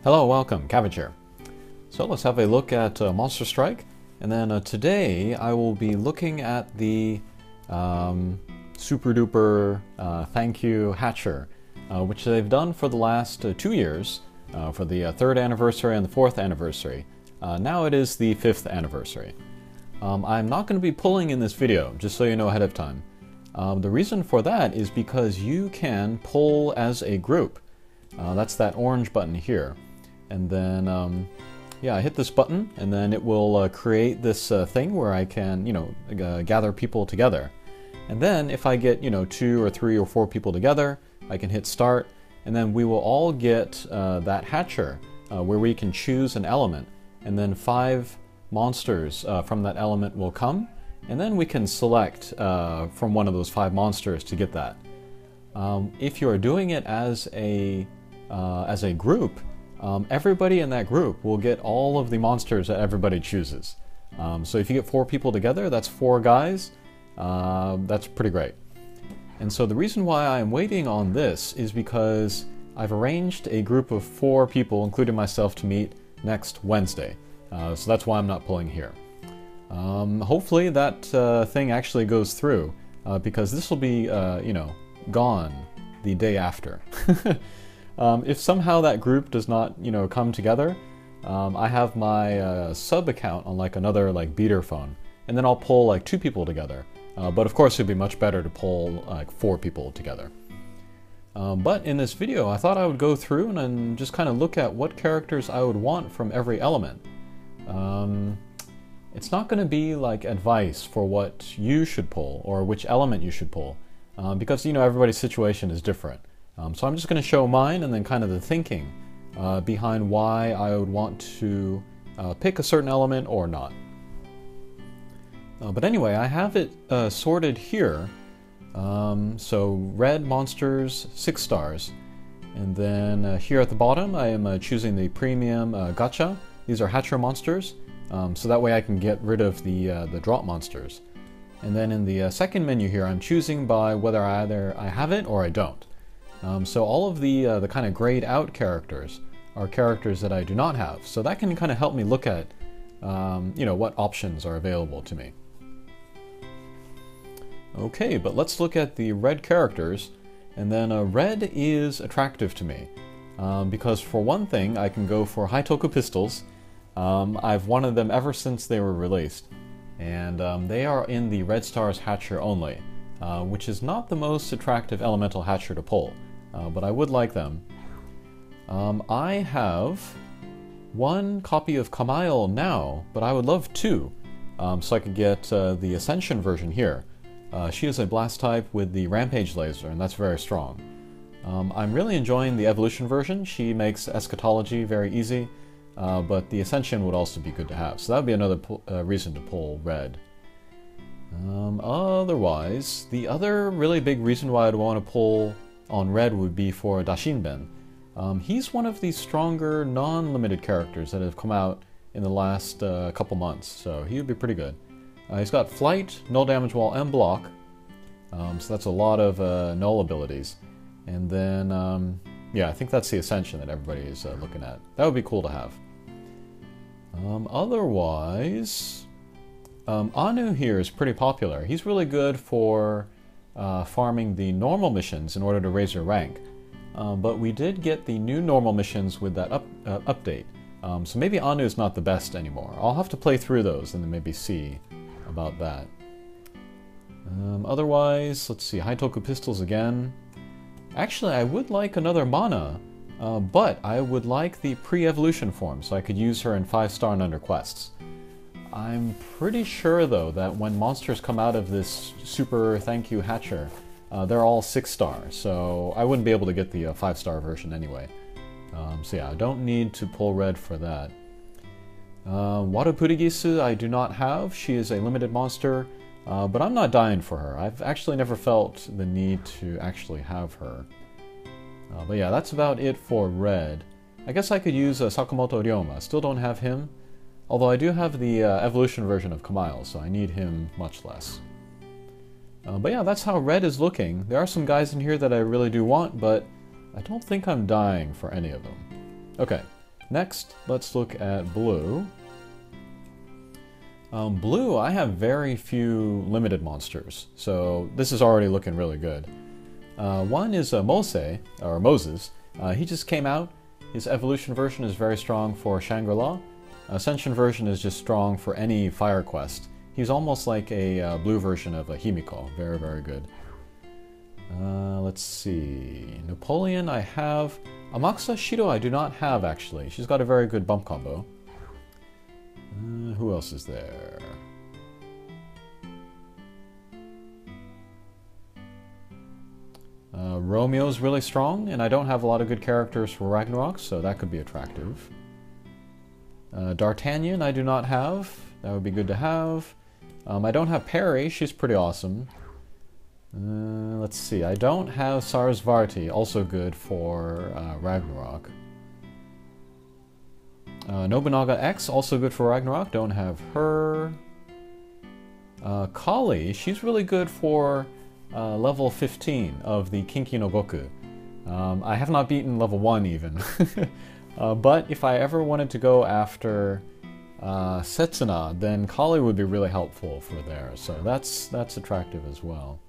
Hello, welcome, Cabbage here. So let's have a look at Monster Strike, and then today I will be looking at the super duper thank you Hatcher, which they've done for the last 2 years, for the 3rd anniversary and the 4th anniversary. Now it is the 5th anniversary. I'm not going to be pulling in this video, just so you know ahead of time. The reason for that is because you can pull as a group. That's that orange button here. And then, yeah, I hit this button, and then it will create this thing where I can, gather people together. And then if I get, 2 or 3 or 4 people together, I can hit start, and then we will all get that hatcher where we can choose an element, and then 5 monsters from that element will come, and then we can select from one of those 5 monsters to get that. If you are doing it as a group, everybody in that group will get all of the monsters that everybody chooses. So if you get 4 people together, that's 4 guys. That's pretty great. And so the reason why I'm waiting on this is because I've arranged a group of 4 people, including myself, to meet next Wednesday. So that's why I'm not pulling here. Hopefully that thing actually goes through, because this will be, gone the day after. If somehow that group does not, come together, I have my sub account on another beater phone, and then I'll pull 2 people together. But of course it'd be much better to pull 4 people together. But in this video I thought I would go through and then just kind of look at what characters I would want from every element. It's not going to be advice for what you should pull or which element you should pull, because everybody's situation is different. So I'm just going to show mine and then kind of the thinking behind why I would want to pick a certain element or not. But anyway, I have it sorted here. So red monsters, 6 stars. And then here at the bottom I am choosing the premium gacha. These are Hatcher monsters, so that way I can get rid of the drop monsters. And then in the second menu here I'm choosing by whether either I have it or I don't. So all of the kind of grayed out characters are characters that I do not have. So that can kind of help me look at, what options are available to me. Okay, but let's look at the red characters. And then red is attractive to me, because for one thing, I can go for Haitoku pistols. I've wanted them ever since they were released. And they are in the Red Stars Hatcher only, which is not the most attractive elemental Hatcher to pull. But I would like them. I have 1 copy of Kamail now, but I would love 2, so I could get the Ascension version here. She is a blast type with the Rampage laser, and that's very strong. I'm really enjoying the Evolution version. She makes Eschatology very easy, but the Ascension would also be good to have, so that would be another reason to pull red. Otherwise, the other really big reason why I'd want to pull on red would be for Dashinben. He's one of the stronger non-limited characters that have come out in the last couple months, so he would be pretty good. He's got Flight, Null Damage Wall, and Block, so that's a lot of null abilities. And then, yeah, I think that's the Ascension that everybody is looking at. That would be cool to have. Otherwise, Anu here is pretty popular. He's really good for farming the normal missions in order to raise your rank. But we did get the new normal missions with that update. So maybe Anu is not the best anymore. I'll have to play through those and then maybe see about that. Otherwise, let's see, Haitoku pistols again. Actually, I would like another mana, but I would like the pre-evolution form so I could use her in 5-star and under quests. I'm pretty sure though that when monsters come out of this super thank you Hatcher, they're all 6 stars, so I wouldn't be able to get the 5-star version anyway. So yeah, I don't need to pull red for that. Wado Purigisu I do not have. She is a limited monster, but I'm not dying for her. I've actually never felt the need to actually have her. But yeah, that's about it for red. I guess I could use Sakamoto Ryoma. Still don't have him. Although I do have the evolution version of Kamail, so I need him much less. But yeah, that's how red is looking. There are some guys in here that I really do want, but I don't think I'm dying for any of them. Okay, Next, let's look at blue. Blue, I have very few limited monsters, so this is already looking really good. One is Moses. He just came out. His evolution version is very strong for Shangri-La. Ascension version is just strong for any fire quest. He's almost like a blue version of a Himiko. Very, very good. Let's see. Napoleon I have. Amakusa Shido I do not have, actually. She's got a very good bump combo. Who else is there? Romeo's really strong, and I don't have a lot of good characters for Ragnarok, so that could be attractive. D'Artagnan I do not have. That would be good to have. I don't have Perry. She's pretty awesome. Let's see. I don't have Sarasvati, also good for Ragnarok. Nobunaga X, also good for Ragnarok. Don't have her. Kali, she's really good for level 15 of the Kinki no Goku. I have not beaten level 1 even. But if I ever wanted to go after Setsuna, then Kali would be really helpful for there. So that's attractive as well.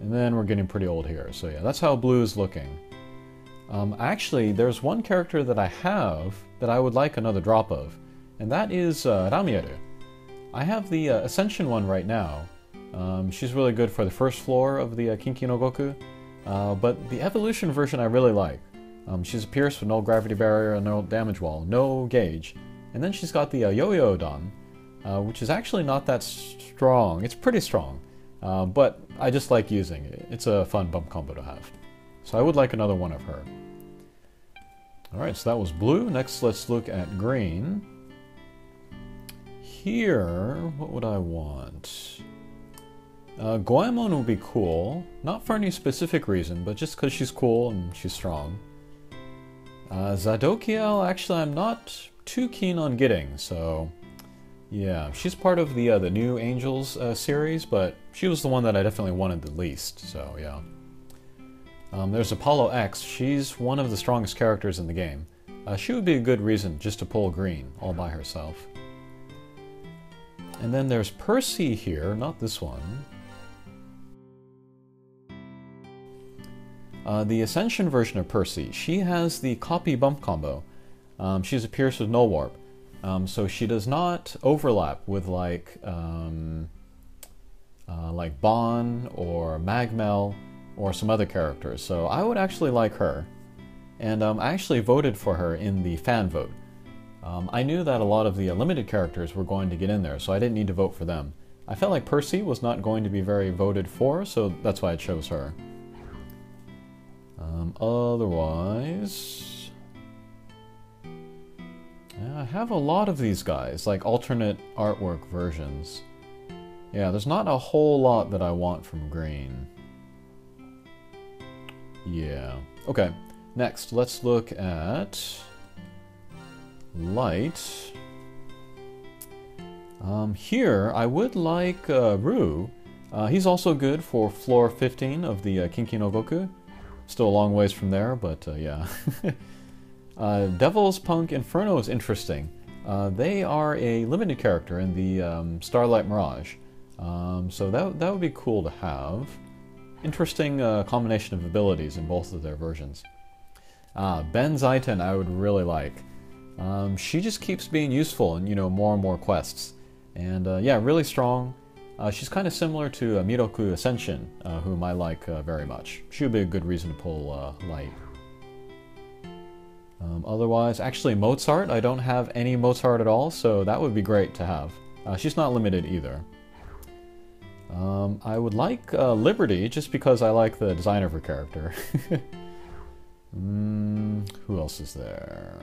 And then we're getting pretty old here. So yeah, that's how blue is looking. Actually, there's one character that I have that I would like another drop of, and that is Ramieru. I have the Ascension one right now. She's really good for the first floor of the Kinki no Goku, but the evolution version I really like. She's a Pierce with no gravity barrier and no damage wall, no gauge. And then she's got the Yo-Yo Dan, which is actually not that strong. It's pretty strong, but I just like using it. It's a fun bump combo to have. So I would like another one of her. Alright, so that was blue. Next, let's look at green. Here, what would I want? Goemon would be cool. Not for any specific reason, but just because she's cool and she's strong. Zadokiel, actually, I'm not too keen on getting, so yeah, she's part of the new Angels series, but she was the one that I definitely wanted the least, so yeah. There's Apollo X. She's one of the strongest characters in the game. She would be a good reason just to pull green all by herself. And then there's Percy here, not this one. The Ascension version of Percy, she has the copy bump combo. She's a Pierce with no warp, so she does not overlap with like Bon or Magmel or some other characters. So I would actually like her, and I actually voted for her in the fan vote. I knew that a lot of the limited characters were going to get in there, so I didn't need to vote for them. I felt like Percy was not going to be very voted for, so that's why I chose her. Otherwise, yeah, I have a lot of these guys, like alternate artwork versions. Yeah, there's not a whole lot that I want from green. Yeah. Okay, next let's look at light. Here I would like Ryu. He's also good for floor 15 of the Kinki no Goku. Still a long ways from there, but yeah. Devil's Punk Inferno is interesting. They are a limited character in the Starlight Mirage, so that would be cool to have. Interesting combination of abilities in both of their versions. Ben Zaiten I would really like. She just keeps being useful in, more and more quests. And yeah, really strong. She's kind of similar to Miroku Ascension, whom I like very much. She would be a good reason to pull light. Otherwise, actually Mozart, I don't have any Mozart at all, so that would be great to have. She's not limited either. I would like Liberty, just because I like the design of her character. Who else is there?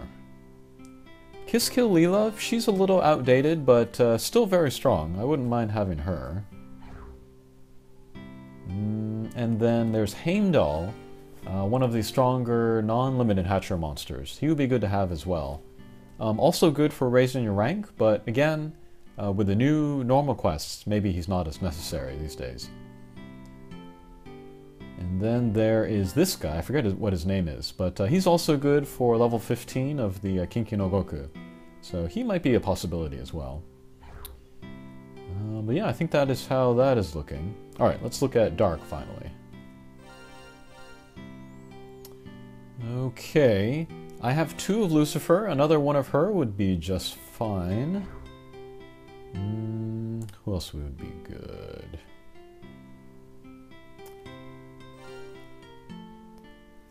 Kiss Kill Leela, she's a little outdated, but still very strong. I wouldn't mind having her. And then there's Heimdall, one of the stronger non-limited Hatcher monsters. He would be good to have as well. Also good for raising your rank, but again, with the new normal quests, maybe he's not as necessary these days. And then there is this guy, I forget what his name is, but he's also good for level 15 of the Kinki no Goku. So he might be a possibility as well. But yeah, I think that is how that is looking. Alright, let's look at Dark finally. Okay, I have 2 of Lucifer. Another one of her would be just fine. Who else would be good?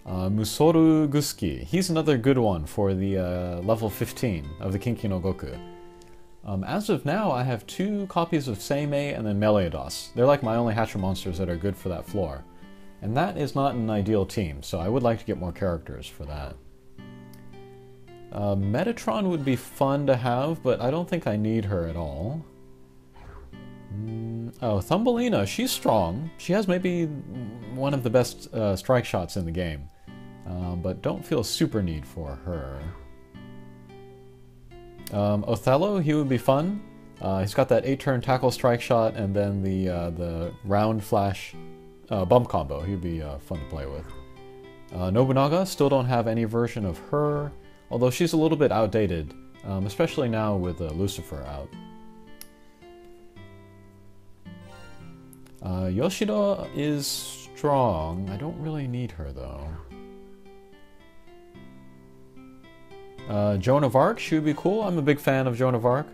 Musoru Gusuki. He's another good one for the level 15 of the Kinki no Goku. As of now, I have 2 copies of Seimei and then Meliodas. They're like my only Hatcher monsters that are good for that floor. And that is not an ideal team, so I would like to get more characters for that. Metatron would be fun to have, but I don't think I need her at all. Oh, Thumbelina, she's strong. She has maybe one of the best strike shots in the game, but don't feel super need for her. Othello, he would be fun. He's got that 8-turn tackle strike shot and then the round flash bump combo. He'd be fun to play with. Nobunaga, still don't have any version of her, although she's a little bit outdated, especially now with Lucifer out. Yoshida is strong. I don't really need her though. Joan of Arc, she would be cool. I'm a big fan of Joan of Arc.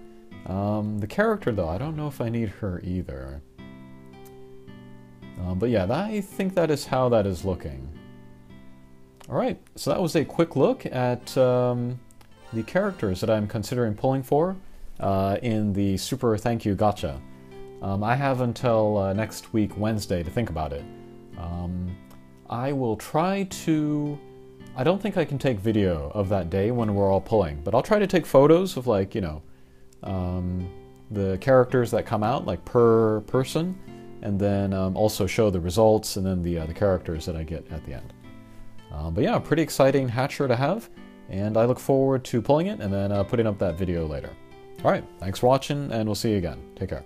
The character though, I don't know if I need her either. But yeah, I think that is how that is looking. Alright, so that was a quick look at the characters that I'm considering pulling for in the Super Thank You Gacha. I have until next week, Wednesday, to think about it. I will try to... I don't think I can take video of that day when we're all pulling, but I'll try to take photos of, like, you know, the characters that come out, like, per person, and then also show the results and then the characters that I get at the end. But yeah, pretty exciting Hatcher to have, and I look forward to pulling it and then putting up that video later. Alright, thanks for watching, and we'll see you again. Take care.